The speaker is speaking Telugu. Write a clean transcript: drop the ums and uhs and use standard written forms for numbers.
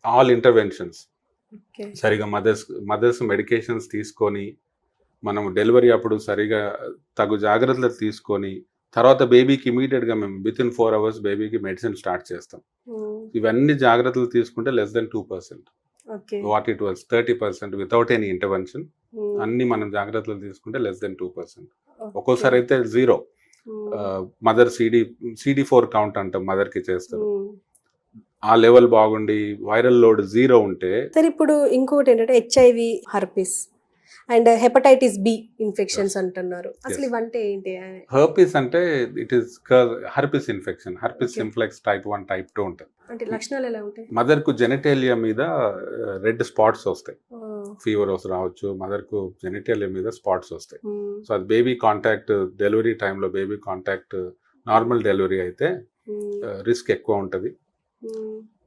All interventions okay. సరిగా మదర్స్ మెడికేషన్స్ తీసుకొని మనం డెలివరీ అప్పుడు సరిగా తగు జాగ్రత్తలు తీసుకొని తర్వాత బేబీకి ఇమీడియట్గా మేము విత్ ఇన్ 4 hours బేబీకి మెడిసిన్ స్టార్ట్ చేస్తాం. ఇవన్నీ జాగ్రత్తలు తీసుకుంటే less than 2%. Okay. What it was 30% without any intervention. అన్ని మనం జాగ్రత్తలు తీసుకుంటే లెస్ దెన్ 2%. ఒక్కోసారి అయితే 0. మదర్ CD4 కౌంట్ అంటాం మదర్కి చేస్తారు. ఆ లెవెల్ బాగుండి వైరల్ లోడ్ 0 ఉంటే. సరే, ఇప్పుడు ఇంకోటి ఏంటంటే HIV, herpes and hepatitis B infections అంటున్నారు. అసలు ఇవంటే ఏంటి? హర్పిస్ అంటే it is herpes infection. Herpes simplex type 1 type 2 ఉంటుంది. అంటే లక్షణాలు ఎలా ఉంటాయి? మదర్కు జెనిటేలియా మీద రెడ్ స్పాట్స్ వస్తాయి. ఫీవర్ రావచ్చు, మదర్కు జెనిటేలియా మీద స్పాట్స్ వస్తాయి. సో అది బేబీ కాంటాక్ట్ డెలివరీ టైంలో బేబీ కాంటాక్ట్ నార్మల్ డెలివరీ అయితే రిస్క్ ఎక్కువ ఉంటుంది.